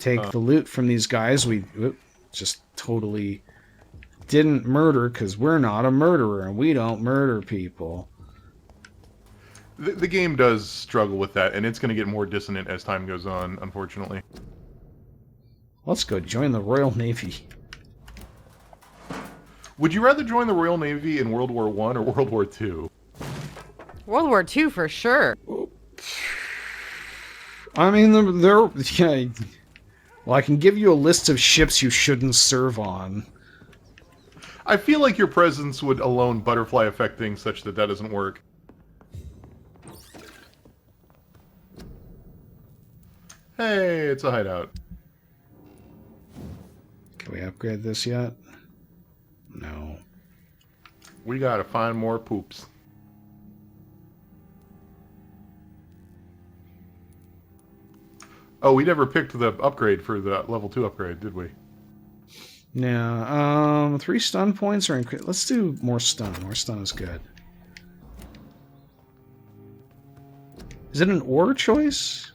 take the loot from these guys. We just totally didn't murder because we're not a murderer and we don't murder people. The game does struggle with that, and it's going to get more dissonant as time goes on, unfortunately. Let's go join the Royal Navy. Would you rather join the Royal Navy in World War I or World War II? World War II for sure. I mean, they're yeah, well, I can give you a list of ships you shouldn't serve on. I feel like your presence would alone butterfly affect things such that that doesn't work. Hey, it's a hideout. Can we upgrade this yet? No. We gotta find more poops. Oh, we never picked the upgrade for the level 2 upgrade, did we? Yeah, 3 stun points are increased. Let's do more stun. More stun is good. Is it an ore choice?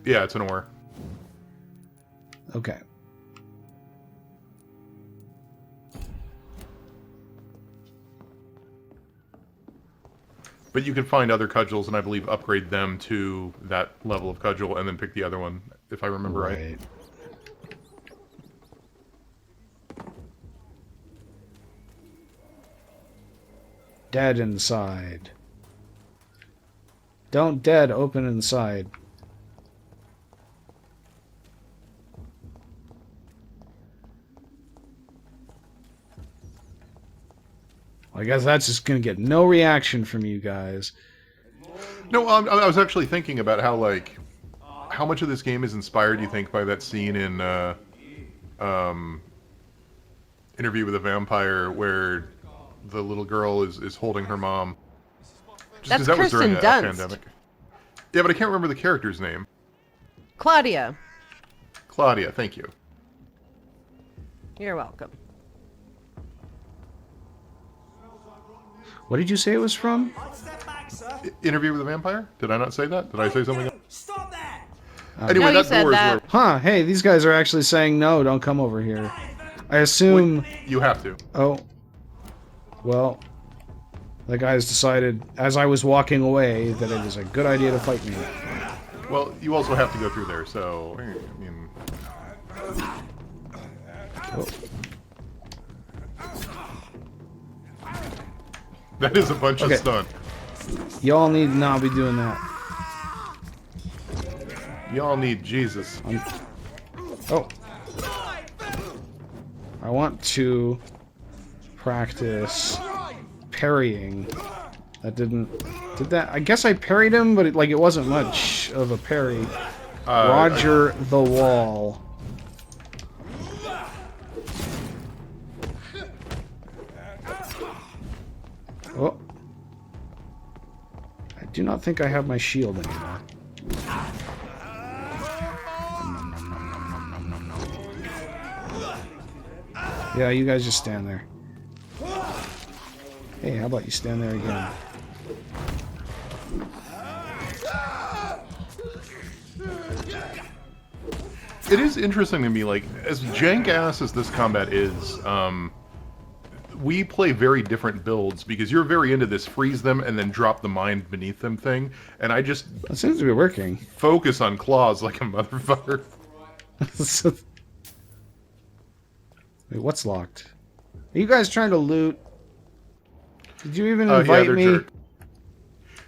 Yeah, it's an ore. Okay. But you can find other cudgels and I believe upgrade them to that level of cudgel and then pick the other one, if I remember right. Dead inside. Don't dead, open inside. I guess that's just gonna get no reaction from you guys. No, I was actually thinking about how, like, how much of this game is inspired, you think, by that scene in Interview with a Vampire where the little girl is holding her mom. Just that was during a pandemic. Yeah, but I can't remember the character's name. Claudia. Claudia, thank you. You're welcome. What did you say it was from? Interview with a Vampire? Did I not say that? Did I say something else? Stop that! Anyway, no, that door is where... Huh, hey, these guys are actually saying no, don't come over here. I assume... You have to. Oh. Well, the guys decided, as I was walking away, that it is a good idea to fight me. Well, you also have to go through there, so... I mean... Oh. That is a bunch of stun. Y'all need to not be doing that. Y'all need Jesus. Oh. I want to practice parrying. That didn't... Did that? I guess I parried him, but it wasn't much of a parry. Roger the wall. Oh. I do not think I have my shield anymore. Yeah, you guys just stand there. Hey, how about you stand there again? It is interesting to me, like, as jank-ass as this combat is, we play very different builds, because you're very into this freeze them and then drop the mine beneath them thing, and I just... That seems to be working. Focus on claws like a motherfucker. Wait, what's locked? Are you guys trying to loot? Did you even invite me?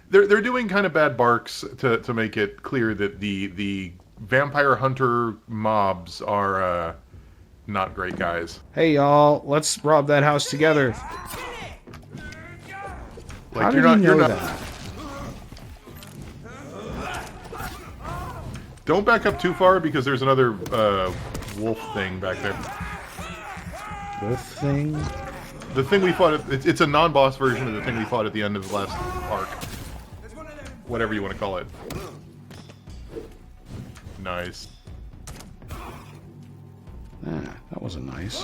They're doing kind of bad barks to make it clear that the vampire hunter mobs are not great guys. Hey y'all, let's rob that house together. Like, How did you know that? Don't back up too far because there's another wolf thing back there. Wolf thing? The thing we fought, it's a non-boss version of the thing we fought at the end of the last arc. Whatever you want to call it. Nice. Ah, that wasn't nice.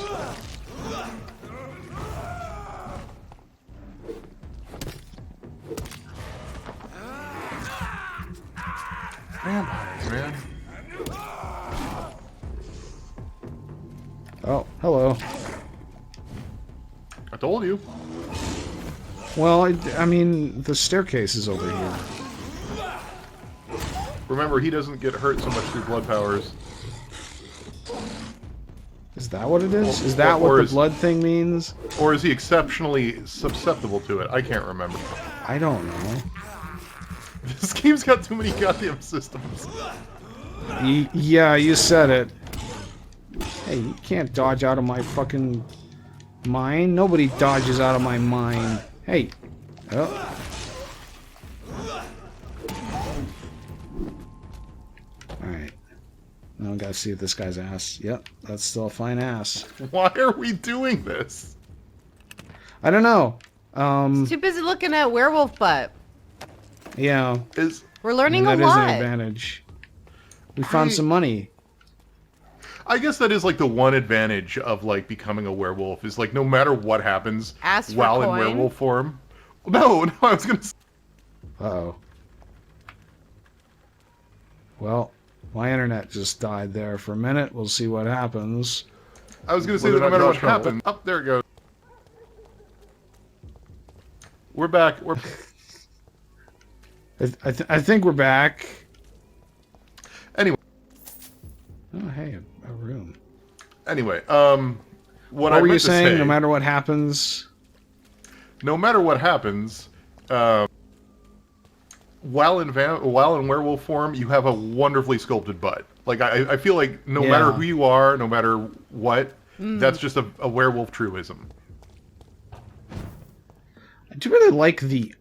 Vampires, man. Oh, hello. I told you. Well, I mean, the staircase is over here. Remember, he doesn't get hurt so much through blood powers. Is that what it is? Is that what the blood thing means? Or is he exceptionally susceptible to it? I can't remember. I don't know. This game's got too many goddamn systems. Yeah, you said it. Hey, you can't dodge out of my fucking mind. Nobody dodges out of my mind. Hey. Oh. Alright. Now I gotta see if this guy's ass. Yep, that's still a fine ass. Why are we doing this? I don't know. Too busy looking at werewolf butt. Yeah. We're learning a lot. That is an advantage. We found some money. I guess that is like the one advantage of like becoming a werewolf is like no matter what happens while in werewolf form. No, I was gonna. Uh-oh. Well, my internet just died there for a minute. We'll see what happens. I was gonna say that no matter what happens. Up there it goes. We're back. We're. I think we're back. Anyway. Oh, hey, a room. Anyway, what were you saying? No matter what happens. No matter what happens, while in werewolf form, you have a wonderfully sculpted butt. Like I feel like no matter who you are, no matter what, that's just a werewolf truism. I do really like the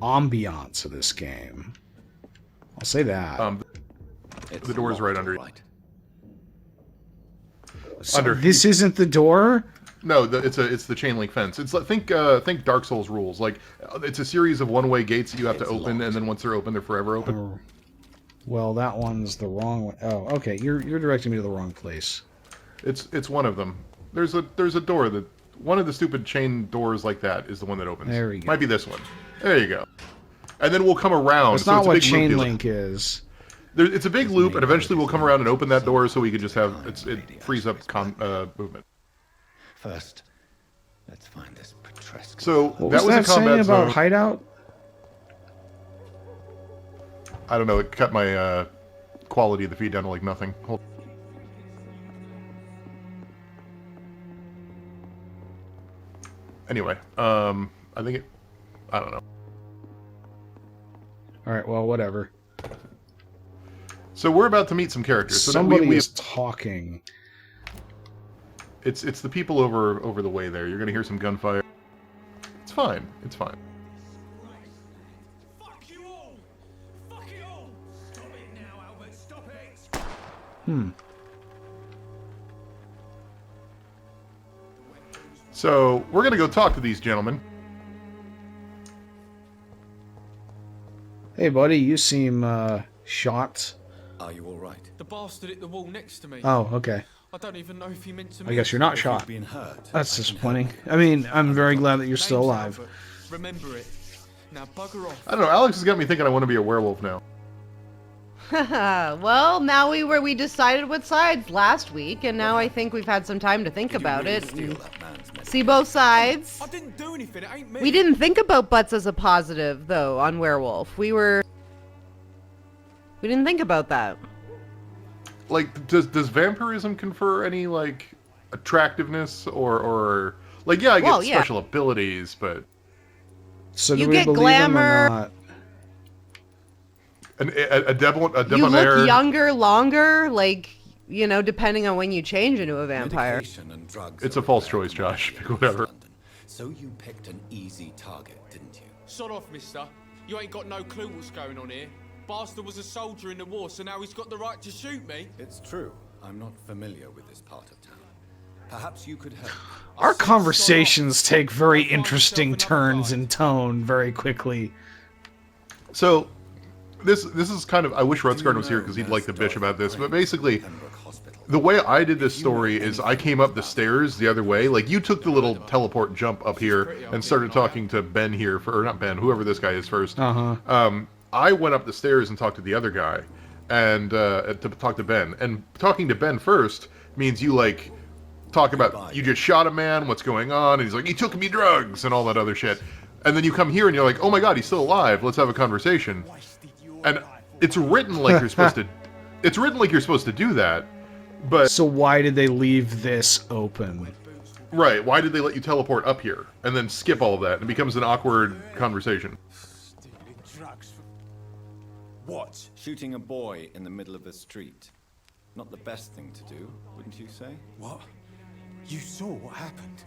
ambiance of this game. I'll say that. The door's right under you. So this isn't the door? No, it's the chain link fence. It's think Dark Souls rules. Like it's a series of one-way gates that you have to open, and then once they're open, they're forever open. Oh. Well, that one's the wrong one. Oh, okay. You're directing me to the wrong place. It's one of them. There's a door that one of the stupid chain doors like that is the one that opens. There we go. Might be this one. There you go. And then we'll come around. That's not what chain link is. It's a big loop, and eventually we'll come around and open that door so we can just have it frees up movement. First, let's find this Petrescu. So what that was a combat zone. About hideout? I don't know. It cut my quality of the feed down to like nothing. Hold. Anyway, I think it. I don't know. All right. Well, whatever. So we're about to meet some characters. So somebody is talking. It's the people over the way there. You're gonna hear some gunfire. It's fine. It's fine. Fuck you all! Fuck it all! Stop it now, Albert. Stop it! So we're gonna go talk to these gentlemen. Hey, buddy. You seem shot. Are you all right? The bastard hit the wall next to me. Oh, okay. I don't even know if he meant to. I guess you're not shot. Being hurt. That's disappointing. I mean, I'm very glad that you're still alive. Remember it. Now bugger off. I don't know. Alex has got me thinking I want to be a werewolf now. Well, now we decided what sides last week, and now I think we've had some time to think about it. And see both sides. I didn't do anything. It ain't me. We didn't think about butts as a positive, though, on werewolf. We didn't think about that. Like, does vampirism confer any like attractiveness or like I get special abilities, but so do you we get believe glamour. Him or not? A debonair. You look younger, longer, like depending on when you change into a vampire. It's a false choice, Josh. Pick whatever. So you picked an easy target, didn't you? Sod off, mister. You ain't got no clue what's going on here. Bastard was a soldier in the war, so now he's got the right to shoot me. It's true. I'm not familiar with this part of town. Perhaps you could help. Our conversations take very interesting turns in tone very quickly. So, this is kind of. I wish Rutsguard was here because he'd like to bitch about this. But basically, the way I did this story is I came up the stairs the other way. Like you took the little teleport jump up here and started talking to Ben here or not Ben, whoever this guy is first. I went up the stairs and talked to the other guy, and to talk to Ben. And talking to Ben first means you like talk about, you just shot a man, what's going on? And he's like, he took me drugs, and all that other shit. And then you come here and you're like, oh my god, he's still alive, let's have a conversation. And it's written like you're supposed to... It's written like you're supposed to do that, but... So why did they leave this open? Right, why did they let you teleport up here, and then skip all of that, and it becomes an awkward conversation? What? Shooting a boy in the middle of the street. Not the best thing to do, wouldn't you say? What? You saw what happened?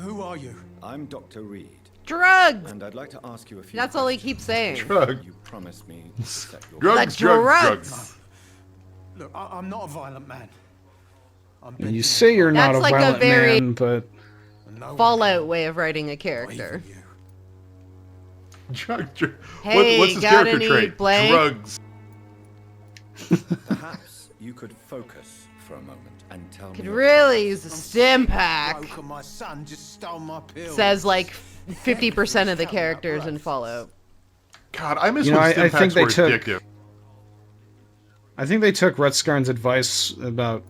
Who are you? I'm Dr. Reed. Drugs! And I'd like to ask you a few That's all he keeps saying. Drugs. You promised me to set your... Drugs, The drugs, drugs. drugs. Look, I'm not a violent man. You say you're not That's a like a violent very- man, but Fallout way of writing a character. Hey, What's his got character any trait? blank? Drugs. Perhaps you could focus for a moment and tell Could me... really use a stim pack. My son just stole my pills. Says like 50% of the characters in Fallout. God, I miss You know, when I stim think packs they were took- addictive. I think they took Rutskarn's advice about,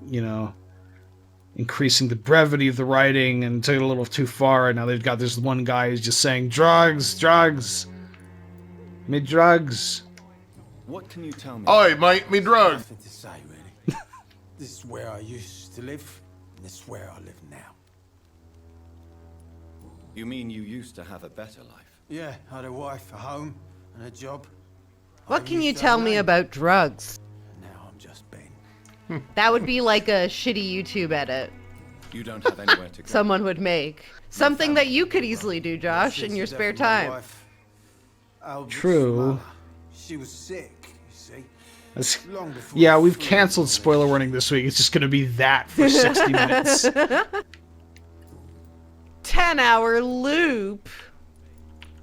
increasing the brevity of the writing and took it a little too far, and now they've got this one guy who's just saying, drugs, drugs, me drugs. What can you tell me? Oi, mate, me drugs. Nothing to say, really. This is where I used to live, and this is where I live now. You mean you used to have a better life? Yeah, I had a wife, a home, and a job. What I can you used to tell have me name. about drugs? Now I'm just Ben. That would be like a shitty YouTube edit You don't have anywhere to go. someone would make. Something that you could easily do, Josh, in your spare time. True. She was sick, you see. That's- Long before yeah, the we've flu canceled was spoiler warning this week. It's just going to be that for 60 minutes. 10-hour loop.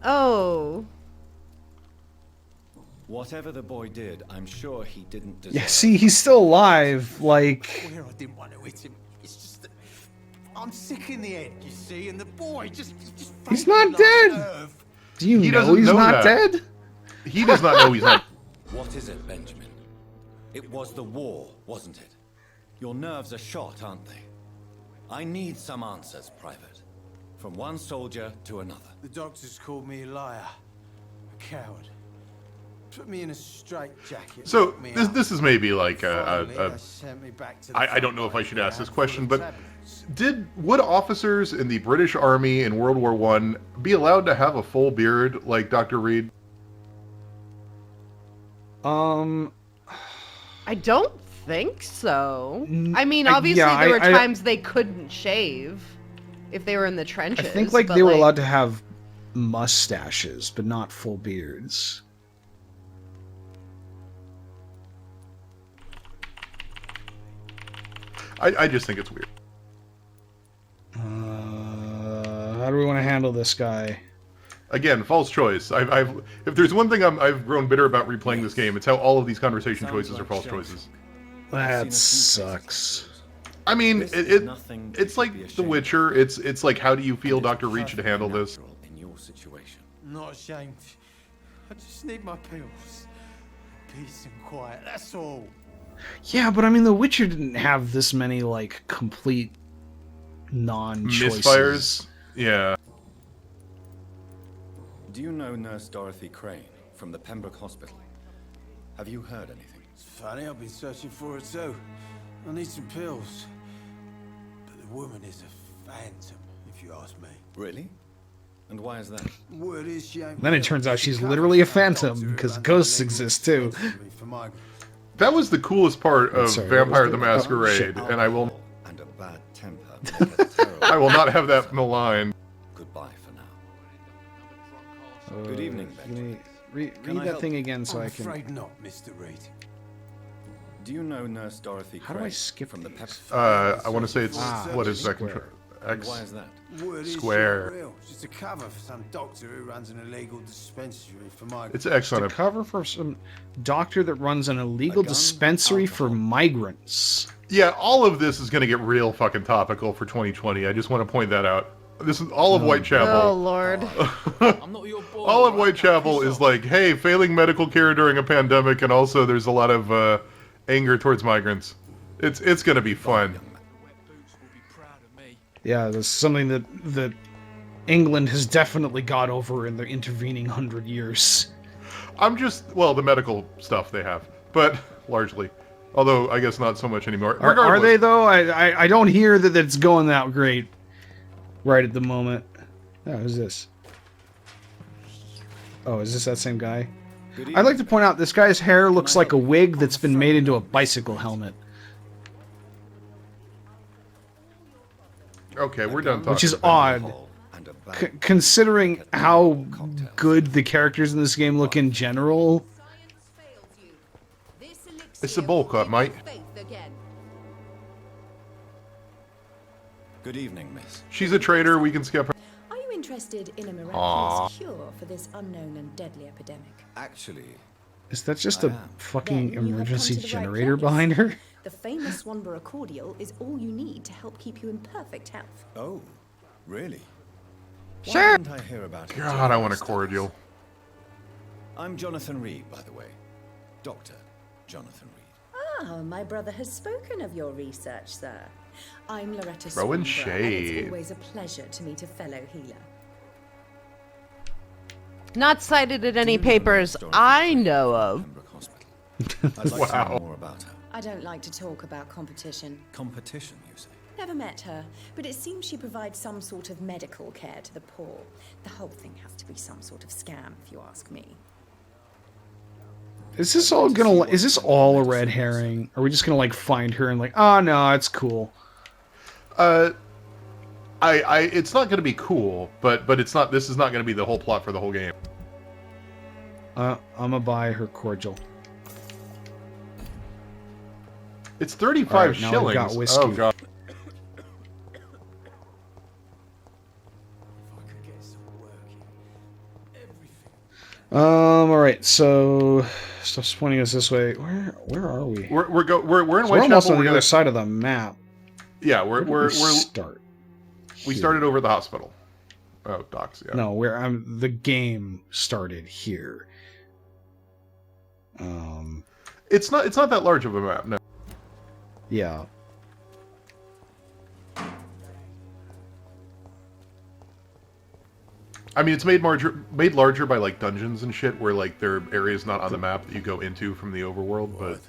Oh. Whatever the boy did, I'm sure he didn't deserve. Yeah, see, he's still alive. Like, Where I didn't want to hit him. It's just that I'm sick in the head, you see, and the boy just He's fainted not like dead. a nerve. do you He know doesn't he's know not that. dead? He does not know he's not. What is it, Benjamin? It was the war, wasn't it? Your nerves are shot, aren't they? I need some answers, Private. From one soldier to another. The doctors called me a liar, a coward. Put me in a straitjacket. So locked me this up. this is maybe like Finally, a they sent me back to the I don't know if I front should line ask this with a question, handful but of tablets. would officers in the British Army in World War I be allowed to have a full beard like Dr. Reed? I don't think so. I mean, I- obviously yeah, there were I- times they couldn't shave if they were in the I trenches. think like but, they were allowed to have mustaches, but not full beards. I just think it's weird. How do we want to handle this guy? Again, false choice. If there's one thing I've grown bitter about replaying this game, it's how all of these conversation choices are false choices. That sucks. I mean, This is nothing it's to like be The ashamed Witcher. It's like, how do you feel Dr. Reed should handle this? Natural in your situation. Not ashamed. I just need my pills. Peace and quiet, that's all. Yeah, but I mean, The Witcher didn't have this many, like, complete non-choices. Misfires? Yeah. Do you know Nurse Dorothy Crane from the Pembroke Hospital? Have you heard anything? It's funny, I've been searching for her too. I need some pills. But the woman is a phantom, if you ask me. Really? And why is that? Word is she ain't Then it real. turns out she's Cover literally a some phantom, doctor who because runs a ghosts legal exist too. dispensary for migrants. That was the coolest part of Sorry, what Vampire was the the- Masquerade, and I will And a bad temper make a terrible... I will not have that malign. Goodbye for now. Good evening, Benjamin. Read Can I that help? thing again so I'm I can... afraid not, Mr. Reed. Do you know Nurse Dorothy How Crane do I skip from the these? Pembroke? I want to say it's what is that Square. control? And X. why is that? Word is she Square. ain't real. She's a cover for some doctor who runs an illegal dispensary for migrants. It's X on The it. cover for some doctor that runs an illegal gun, dispensary for alcohol. migrants. Yeah, all of this is going to get real fucking topical for 2020. I just want to point that out. This is all of Oh, Whitechapel. Lord. I'm not your boy. All of right? Whitechapel Piss is off. like, hey, failing medical care during a pandemic, and also there's a lot of anger towards migrants. It's going to be fun. Yeah, that's something that England has definitely got over in the intervening 100 years. I'm just, well, the medical stuff they have, but largely. Although, I guess not so much anymore. Are they, though? I don't hear that it's going that great right at the moment. Oh, who's this? Oh, is this that same guy? I'd like to point out this guy's hair looks like a wig that's been made into a bicycle helmet. Okay, we're done talking. Which is odd, considering how good the characters in this game look in general. It's a bowl cut, mate. Good evening, miss. She's a traitor, we can skip her. Are you interested in a miraculous cure for this unknown and deadly epidemic? Actually, Is that just a fucking Then you have emergency come to the right generator place. behind her? The famous Swanbal cordial is all you need to help keep you in perfect health. oh, really? Sure. Why didn't I hear about it? God, I want a cordial. I'm Jonathan Reed, by the way. Dr. Jonathan Reed. Ah, my brother has spoken of your research, sir. I'm Loretta Throwing Swanbal, and shade. it's always a pleasure to meet a fellow healer. Not cited in any papers I know of. Pembroke Hospital. I'd like to Wow. know more about her. I don't like to talk about competition. Competition, you say? Never met her, but it seems she provides some sort of medical care to the poor. The whole thing has to be some sort of scam, if you ask me. Is this all gonna? Is this all a red herring? Are we just gonna like find her and like, oh no, it's cool. It's not going to be cool, but it's not. This is not going to be the whole plot for the whole game. I'm gonna buy her cordial. It's 35 Alright, now I've shillings. got whiskey. Oh god. All right, so stuff's pointing us this way. Where are we? We're in So we're Whitechapel. almost on We're the gonna, other side of the map. yeah, Where did we start. we Here. started over at the hospital. Oh, docs. Yeah. No, where the game started here. It's not that large of a map. No. Yeah. I mean, it's made larger by like dungeons and shit, where like there are areas not on the map that you go into from the overworld. But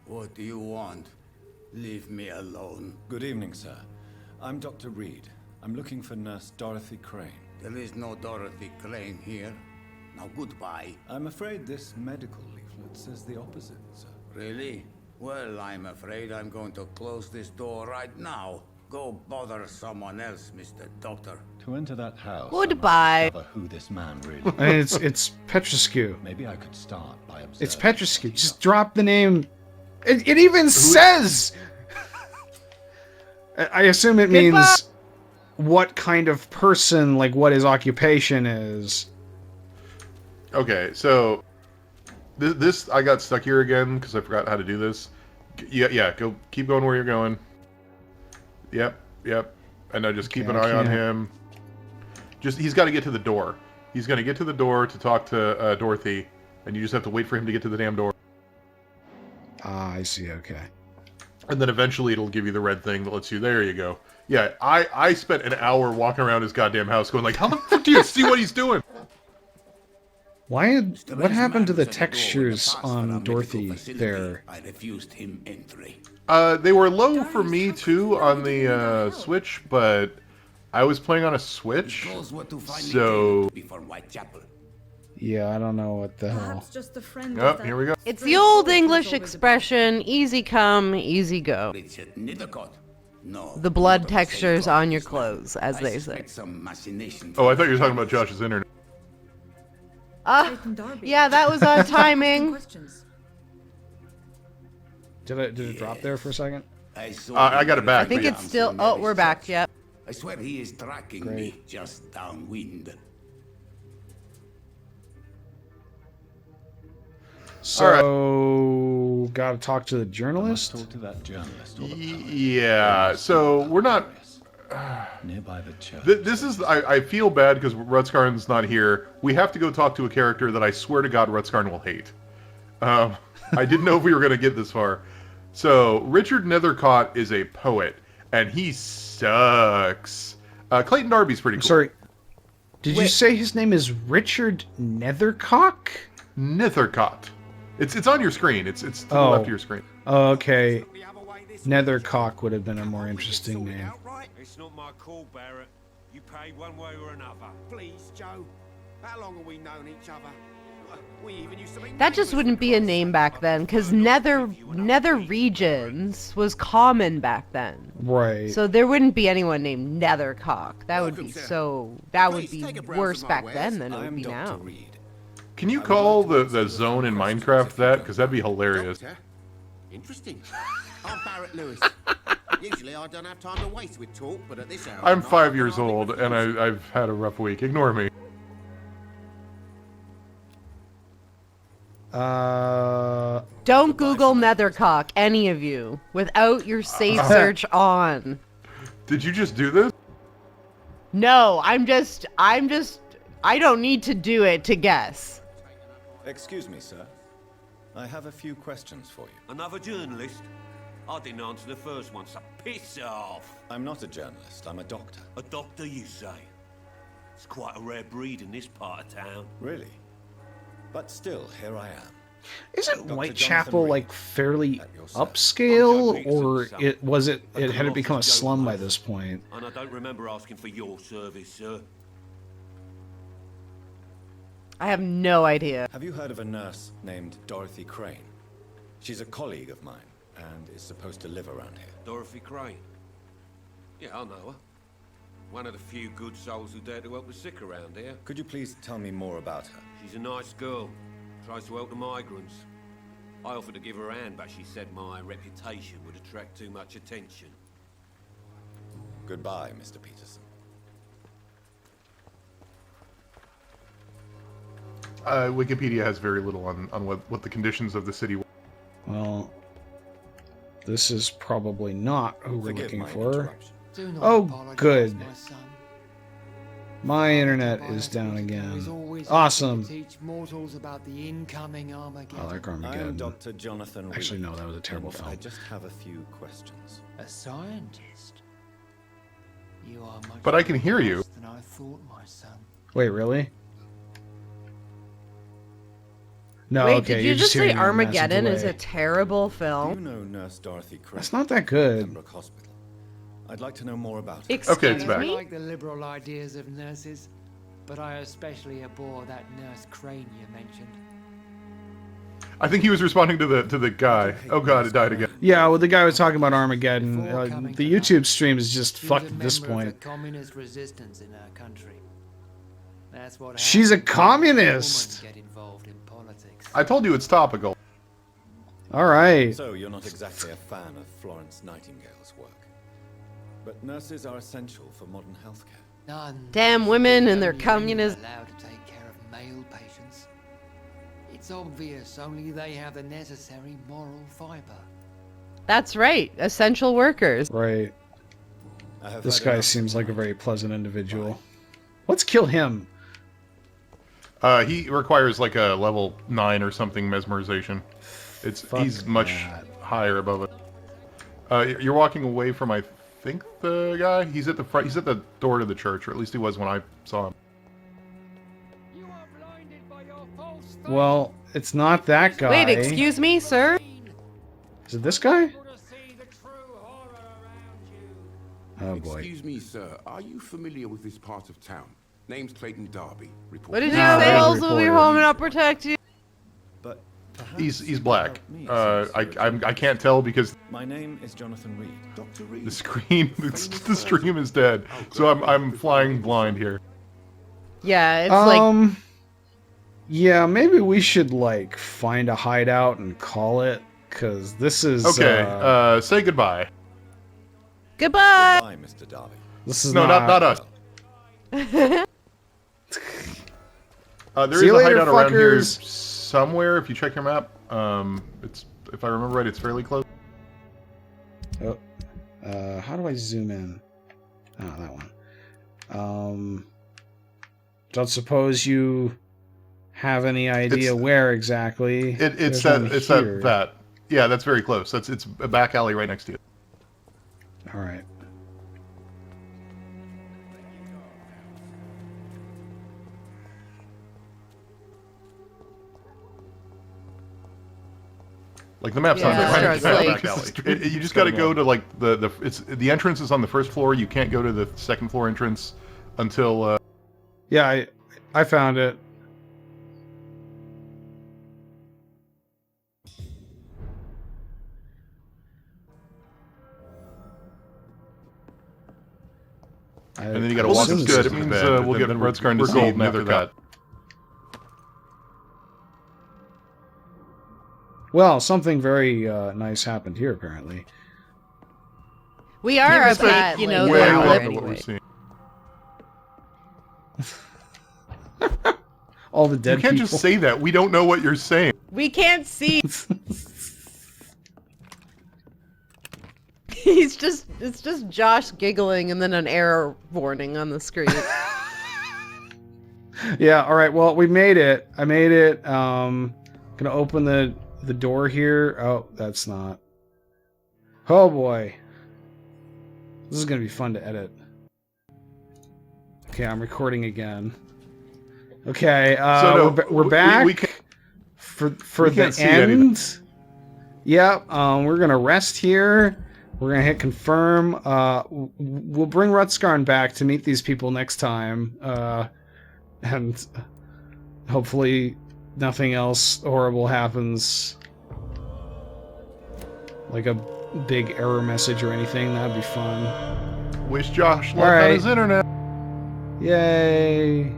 What do you want? Leave me alone. Good evening, sir. I'm Dr. Reed. I'm looking for Nurse Dorothy Crane. There is no Dorothy Crane here. Now goodbye. I'm afraid this medical leaflet says the opposite, sir. Really? Well, I'm afraid I'm going to close this door right now. Go bother someone else, Mr. Doctor. To enter that house, Goodbye. I must discover who this man really is. I mean, it's Petrescu. Maybe I could start by observing. It's Petrescu. Just drop the name. It even says. I assume it means Goodbye. what kind of person, like what his occupation is. okay, so this I got stuck here again because I forgot how to do this. Yeah. Go keep going where you're going. Yep. And now just keep Okay, an I eye on can't. him. He's got to get to the door. He's going to get to the door to talk to Dorothy, and you just have to wait for him to get to the damn door. Ah, I see. Okay. And then eventually it'll give you the red thing that lets you. There you go. Yeah, I spent an hour walking around his goddamn house, going like, how the fuck do you see what he's doing? Why? There What is a happened to man the at door with a textures pass for a on medical Dorothy facility. there? I refused him entry. They were low for me too on the Switch, but I was playing on a Switch, Those were to finally so take before Whitechapel. Yeah, I don't know what the hell. Perhaps just a friend. oh, here we go. It's the old English expression, easy come, easy go. Richard Nethercock. No. The blood not textures say on your God. clothes, as I they say. suspect some machination Oh, I from thought you were the talking about Josh's internet. Yeah, that was on timing. Did it drop there for a second? I got it back. I think but it's still. Oh, we're back. Yep. I swear he is tracking me just downwind. So, gotta talk to the I must journalist? talk to that journalist. Or the Yeah, so we're not. nearby the church. This is. I feel bad because Rutskarn's not here. We have to go talk to a character that I swear to God Rutskarn will hate. I didn't know if we were going to get this far. So, Richard Nethercock is a poet, and he sucks. Clayton Darby's pretty cool. Sorry. Did you say his name is Richard Nethercock? Nethercock. It's on your screen. It's to the left of your screen. Oh, okay. Nethercock would have been a more interesting name. It's not my call, Barrett. You pay one way or another. Please, Joe. How long have we known each other? We even used to be That just wouldn't be a name back then, because Nether Regions was common back then. Right. So there wouldn't be anyone named Nethercock. That would be worse back then than it would be now. Can you call the zone in Minecraft that? Because that'd be hilarious. Interesting. I'm Barrett Lewis. Usually I don't have time to waste with talk, but at this hour... I'm 5 years old, and I've had a rough week. Ignore me. Don't Google Nethercock, any of you, without your safe search on. Did you just do this? No, I don't need to do it to guess. Excuse me, sir. I have a few questions for you. Another journalist? I didn't answer the first one, so piss off. I'm not a journalist, I'm a doctor. A doctor, you say? It's quite a rare breed in this part of town. Really? But still, here I am. Isn't Dr. Whitechapel Jonathan like Reed, fairly at your service. upscale, or it had it become a slum by this point? And I don't remember asking for your service, sir. I have no idea. Have you heard of a nurse named Dorothy Crane? She's a colleague of mine, and is supposed to live around here. Dorothy Crane? Yeah, I know her. One of the few good souls who dare to help the sick around here. Could you please tell me more about her? She's a nice girl. Tries to help the migrants. I offered to give her a hand, but she said my reputation would attract too much attention. Goodbye, Mr. Peterson. Wikipedia has very little on what the conditions of the city were. Well, this is probably not who we're Forgive looking my for. interruption. Oh, good. My internet is down again. Awesome. Teach mortals about the incoming Armageddon. I like I am Armageddon. Dr. Jonathan Reed. Actually, no, that was a terrible and film. I just have a few questions. A scientist. You are much But I can hear you. worse than I thought, my son. Wait, really? No, Wait, okay, did you're you just say hearing a massive Armageddon is delay. a terrible Do you film? know Nurse Dorothy Crane? That's not that good. Pembroke Hospital. I'd like to know more about her. Excuse Okay, it's back. I me? like the liberal ideas of nurses, but I especially abhor that Nurse Crane you mentioned. I think he was responding to the guy. Oh god, it died again. Yeah, well, the guy was talking about Armageddon. Before coming The to YouTube stream is just She was fucked a at this member of point. the communist resistance in our country. That's what She's a happens when communist. women get involved in politics. I told you it's topical. All right. So you're not exactly a fan of Florence Nightingale's work. But nurses are essential for modern healthcare. None. Damn women and their Only women communist. are allowed to take care of male patients. It's obvious only they have the necessary moral fiber. That's right. Essential workers. Right. I have This had guy enough seems like a tonight. very pleasant individual. Let's kill him. He requires like a level 9 or something mesmerization. He's Fuck much that. higher above it. You're walking away from, I think, the guy. He's at the front. He's at the door to the church, or at least he was when I saw him. Well, it's not that guy. Wait, excuse me, sir? Is it this guy? Oh boy. Excuse me, sir. Are you familiar with this part of town? Name's Clayton Darby. What did you No, say? they Elves will be reported. home and I'll protect you. But perhaps He's you black. can help me, I can't tell because My name is Jonathan Reed. Dr. Reed. the stream is dead. So I'm flying blind here. Yeah, it's like Yeah, maybe we should like find a hideout and call it, cause this is Okay. Say goodbye. goodbye. Goodbye, Mr. Darby. this is No, not us. There See is you a later, hideout around here fuckers. somewhere. If you check your map, it's if I remember right, it's fairly close. Oh, how do I zoom in? Oh, that one. Don't suppose you have any idea where exactly? It's There's one here. that. Yeah, that's very close. It's a back alley right next to you. All right. Like the map's Yeah, not Sister there. Strauss Back Lake. alley. You just got to go to like the entrance is on the first floor. You can't go to the second floor entrance until. Yeah, I found it. And then you got to walk upstairs. It means we'll get Rudskarn to see Nethercock. Well, something very nice happened here, apparently. We are up at, you know, the way hour up to what we're anyway. seeing. All the dead You can't people. just say that. We don't know what you're saying. We can't see. It's just Josh giggling and then an error warning on the screen. Yeah, all right. Well, we made it. I made it. Gonna open the door here. Oh, that's not. Oh boy. This is gonna be fun to edit. Okay, I'm recording again. Okay, So we're back we can, for we the can't see end. anything. Yep. We're gonna rest here. We're gonna hit confirm. We'll bring Rudskarn back to meet these people next time, and hopefully nothing else horrible happens, like a big error message or anything. That'd be fun. Wish Josh luck All right. on his internet. Yay!